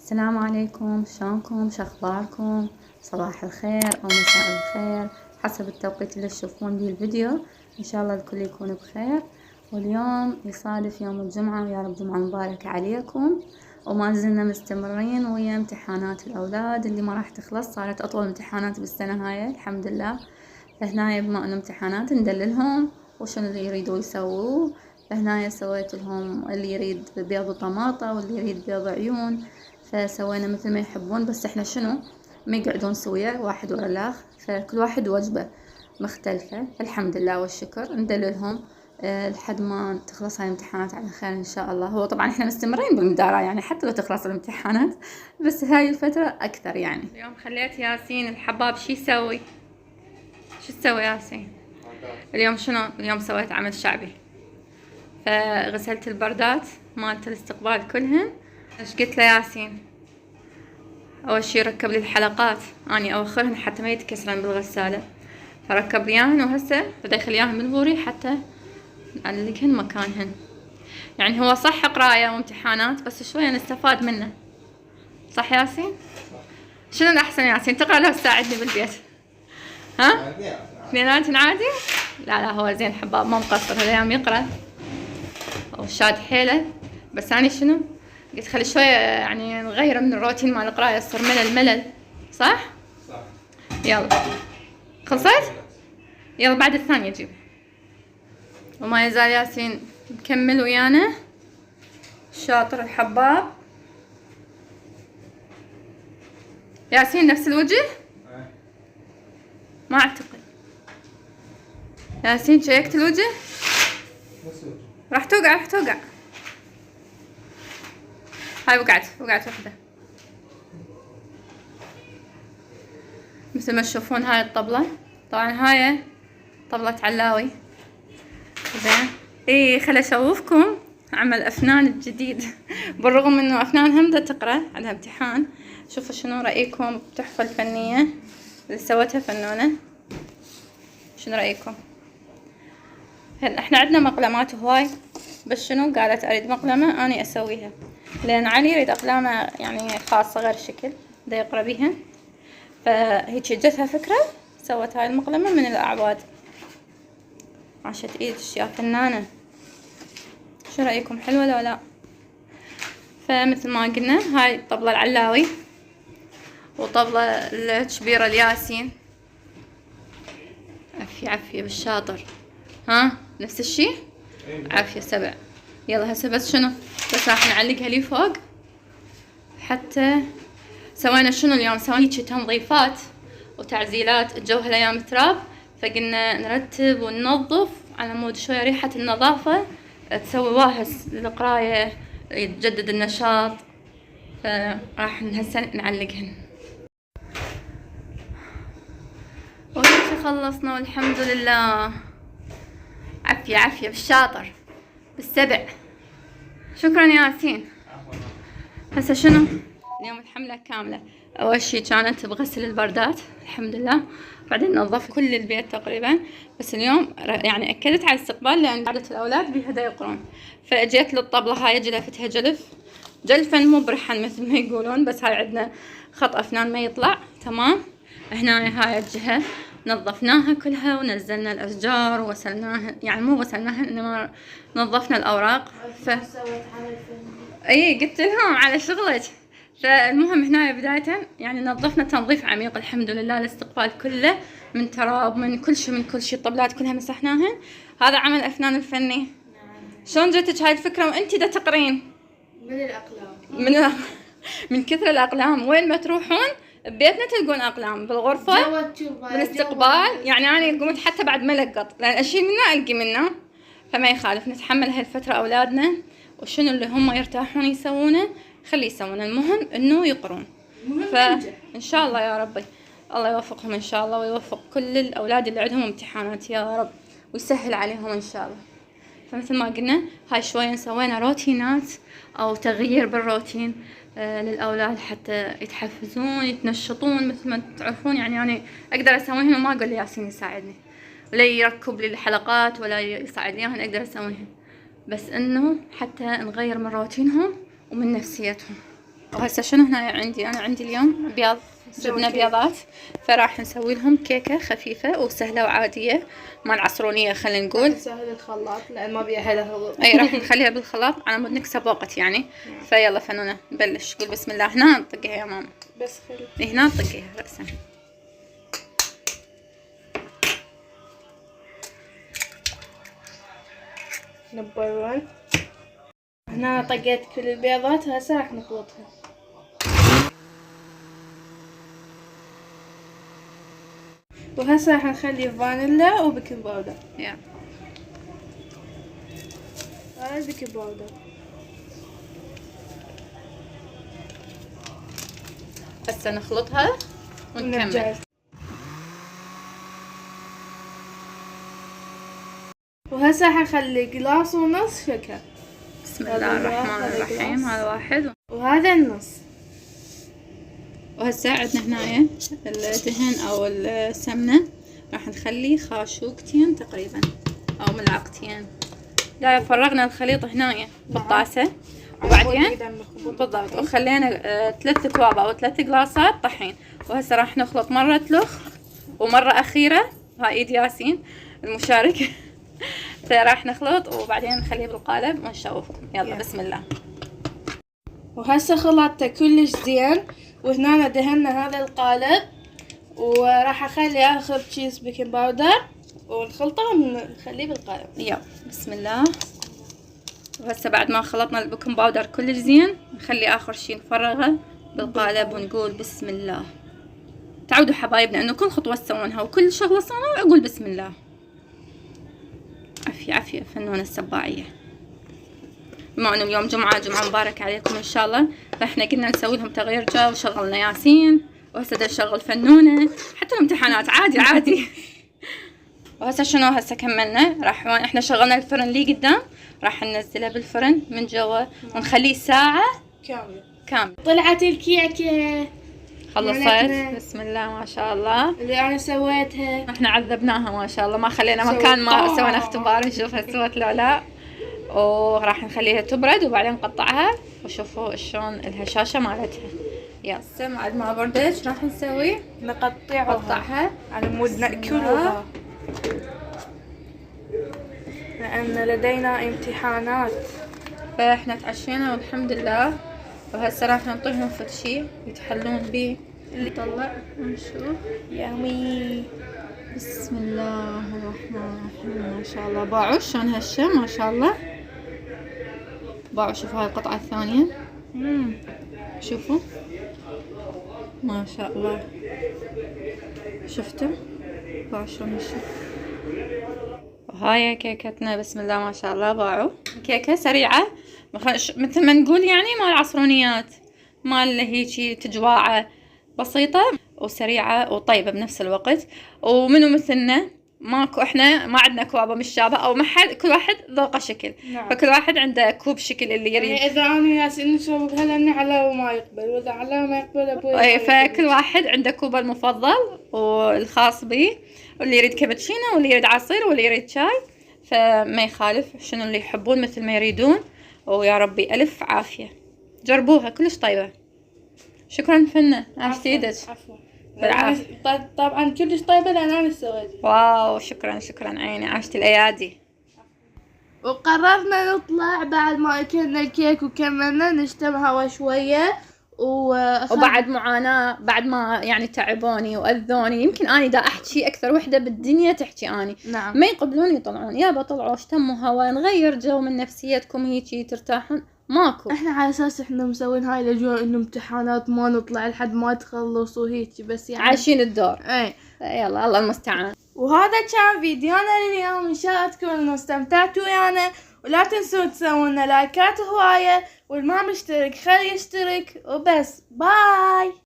السلام عليكم، شلونكم؟ شخباركم؟ صباح الخير أو مساء الخير حسب التوقيت اللي تشوفون بيه الفيديو. إن شاء الله الكل يكون بخير. واليوم يصادف يوم الجمعة، ويا رب جمعة مباركة عليكم. وما زلنا مستمرين ويا امتحانات الأولاد اللي ما راح تخلص، صارت أطول امتحانات بالسنة هاي الحمد لله. فهنايا بما إنه امتحانات ندللهم وشنو اللي يريدوا يسووه. فهنايا سويت لهم اللي يريد بيض وطماطة واللي يريد بيض عيون، فسوينا مثل ما يحبون. بس احنا شنو ما يقعدون سويا واحد ورا الاخ، فكل واحد وجبة مختلفة. الحمد لله والشكر ندللهم لحد ما تخلص هاي الامتحانات على خير ان شاء الله. هو طبعا احنا مستمرين بالمدارة يعني حتى لو تخلص الامتحانات، بس هاي الفترة اكثر يعني. اليوم خليت ياسين الحباب شي يسوي؟ شو تسوي ياسين؟ اليوم شنو؟ اليوم سويت عمل شعبي، فغسلت البردات مالت الاستقبال كلهن. ايش قلت له ياسين؟ اول شي ركب لي الحلقات، اني اوخرهن حتى ما يتكسرن بالغسالة، فركب لياهن وهسه بدا يخلياهن بالبوري حتى نعلقهن مكانهن. يعني هو صح قراية وامتحانات بس شوية نستفاد منه، صح ياسين؟ شنو الأحسن ياسين، تقرأ لو تساعدني بالبيت؟ ها؟ اثنيناتن عادي؟ لا هو زين حباب ما مقصر هالايام يقرأ وشاد حيله. بس أنا شنو قلت خلي شوية يعني نغير من الروتين مال القراية، يصير ملل صح؟ صح. يلا خلصت؟ يلا بعد الثانية جيب. وما يزال ياسين مكمل ويانا، شاطر الحباب. ياسين نفس الوجه؟ ما اعتقد. ياسين شيكت الوجه؟ راح توقع. هاي وقعت وحدة. مثل ما تشوفون هاي الطبلة، طبعا هاي طبلة علاوي. زين اي خلي اشوفكم عمل افنان الجديد. بالرغم انه افنان هم دا تقرا عندها امتحان. شوفوا شنو رايكم بالتحفة الفنية اللي سوتها فنونة. شنو رايكم؟ احنا عندنا مقلمات هواي، بس شنو قالت اريد مقلمة اني اسويها، لان علي يريد اقلامه يعني خاصة غير شكل دا يقرا بيها. فهيك جتها فكرة سوت هاي المقلمة من الاعواد. عاشت ايدش يا فنانة. شو رأيكم حلوة لو لا؟ فمثل ما قلنا هاي الطبلة العلاوي وطبلة الكبيرة الياسين. عفية بالشاطر. ها نفس الشي؟ عافية 7. يلا هسه بس شنو بس راح نعلقها لي فوق. حتى سوينا شنو اليوم، سوينا تنظيفات وتعزيلات، الجو هالايام تراب، فقلنا نرتب وننظف على مود شوية ريحة النظافة تسوي واهس للقراية، يتجدد النشاط. فراح هسه نعلقهن. وهيك خلصنا والحمد لله. عافية بالشاطر بال7. شكرا ياسين. هسه شنو اليوم الحملة كاملة. اول شي كانت بغسل البردات الحمد لله، بعدين نظفت كل البيت تقريبا. بس اليوم يعني اكدت على الاستقبال لان قعدة الاولاد بيها دا يقرون. فاجيت للطبلة هاي جلفتها جلفا مو برحا مثل ما يقولون، بس هاي عندنا خط افنان ما يطلع تمام. هنا هاي الجهة نظفناها كلها ونزلنا الاشجار وغسلناها، يعني مو غسلناها انما نظفنا الاوراق. اي قلت لهم على شغلك. فالمهم هنا بداية يعني نظفنا تنظيف عميق الحمد لله، الاستقبال كله من تراب من كل شيء الطبلات كلها مسحناها. هذا عمل افنان الفني. شلون جتك هاي الفكرة وانتي دا تقرين؟ من الأقلام. من كثر الأقلام، وين ما تروحون ببيتنا تلقون أقلام بالغرفة بالاستقبال. يعني أنا قمت حتى بعد ما لقط، لأن أشيل منه ألقي منه، فما يخالف نتحمل هالفترة أولادنا وشنو اللي هم يرتاحون يسوونه خلي يسوونه، المهم إنه يقرون. فإن شاء الله يا ربي الله يوفقهم إن شاء الله، ويوفق كل الأولاد اللي عندهم امتحانات يا رب، ويسهل عليهم إن شاء الله. فمثل ما قلنا هاي شوية سوينا روتينات أو تغيير بالروتين للأولاد حتى يتحفزون يتنشطون. مثل ما تعرفون يعني أنا أقدر أسويهن وما أقول لياسين يساعدني ولا يركب لي الحلقات ولا يساعد ليهن، أقدر أسويهن، بس إنه حتى نغير من روتينهم ومن نفسيتهم. وهسه شنو هنا عندي؟ انا عندي اليوم بيض، جبنا بيضات، فراح نسوي لهم كيكه خفيفه وسهله وعاديه مال عصرونيه خلينا نقول. نسوي الخلاط لان ما بيها حدا خلط. اي راح نخليها بالخلاط على مود نكسب وقت يعني. فيلا فنونه نبلش. قول بسم الله. هنا نطقها يا ماما، بس خلي هنا نطقها راسا. نمبر 1. هنا طقيت كل البيضات، هسه راح نخلطها. وهسه راح نخلي فانيلا وبيكنج باودر. يا هاي البيكنج باودر. هسه نخلطها ونكمل. وهسه راح نخلي قلاص ونص شكر. بسم الله الرحمن الرحيم. هذا واحد وهذا النص. وهسه عندنا هنايا الدهن او السمنه، راح نخلي خاشوقتين تقريبا او ملعقتين. لا فرغنا الخليط هنايا بالطاسه، وبعدين بالضبط وخلينا 3 اكواب او 3 قلاصات طحين. وهسه راح نخلط مره تلخ ومره اخيره. هاي ايد ياسين المشارك. فراح نخلط وبعدين نخليه بالقالب ونشوفكم. يلا بسم الله. وهسه خلطته كلش زين، وهنا دهنا هذا القالب، وراح اخلي اخر تشيز بيكنج باودر ونخلطه ونخليه بالقالب. يلا بسم الله. وهسه بعد ما خلطنا البيكنج باودر كلش زين نخلي اخر شي نفرغه بالقالب ونقول بسم الله. تعودوا حبايبنا انه كل خطوه تسوونها وكل شغله صنعوا اقول بسم الله. عافيه عافيه فنونه السباعيه. بما انه اليوم جمعه مبارك عليكم ان شاء الله، فاحنا قلنا نسوي لهم تغيير جو وشغلنا ياسين، وهسه دا نشغل فنونه حتى الامتحانات عادي عادي. وهسه شنو هسه كملنا. راح احنا شغلنا الفرن اللي قدام، راح ننزله بالفرن من جوا ونخليه ساعه كامله. طلعت الكيكه خلصت. بسم الله ما شاء الله اللي انا سويتها. احنا عذبناها ما شاء الله، ما خلينا مكان ما سوينا اختبار نشوفها سوت لو لا. وراح نخليها تبرد وبعدين نقطعها وشوفوا شلون الهشاشه مالتها. يلا بعد ما بردت راح نسوي نقطعها على مود ناكلها لان لدينا امتحانات. فاحنا تعشينا والحمد لله. وهسه راح نعطيهم فد شي يتحلون بيه اللي طلع ونشوف. يامي. بسم الله الرحمن الرحيم. ما شاء الله باعوا شلون هشه ما شاء الله. باعوا. شوفوا هاي القطعة الثانية. شوفوا ما شاء الله. شفتوا باعوا شلون هشه. وهاي كيكتنا بسم الله ما شاء الله. باعوا كيكة سريعة مثل ما نقول يعني مال عصرونيات، مال هيجي تجواعة بسيطة وسريعة وطيبة بنفس الوقت. ومنو مثلنا ماكو، احنا ما عندنا كوابة مشابهة او ما حد، كل واحد ذوقه شكل. نعم. فكل واحد عنده كوب شكل اللي يريد. يعني اذا انا ياسين نشرب هلا علاوة ما يقبل، واذا علاوة ما يقبل ابوي. اي فكل واحد عنده كوبه المفضل والخاص به، واللي يريد كابتشينو واللي يريد عصير واللي يريد شاي، فما يخالف شنو اللي يحبون مثل ما يريدون. ويا ربي الف عافيه. جربوها كلش طيبه. شكرا فنة عاشت ايدك. عفوا. بالعافيه. طبعا كلش طيبه لان انا سويتها. واو شكرا عيني عاشت الايادي. وقررنا نطلع بعد ما اكلنا الكيك وكملنا نشتم هوا شويه وبعد معاناة، بعد ما يعني تعبوني وأذوني. يمكن أنا دا أحكي أكثر وحدة بالدنيا تحكي أني. نعم. ما يقبلون يطلعون. يابا طلعوا اشتموا هوا، نغير جو من نفسيتكم هيجي ترتاحون. ماكو. احنا على اساس احنا مسوين هاي الاجواء انه امتحانات ما نطلع لحد ما تخلص وهيجي، بس يعني عايشين الدور. اي يلا الله المستعان. وهذا كان فيديونا لليوم. ان شاء الله تكونوا استمتعتوا ويانا، ولا تنسوا تسوون لايكات هواية، واللي ما مشترك خلي يشترك. وبس باي.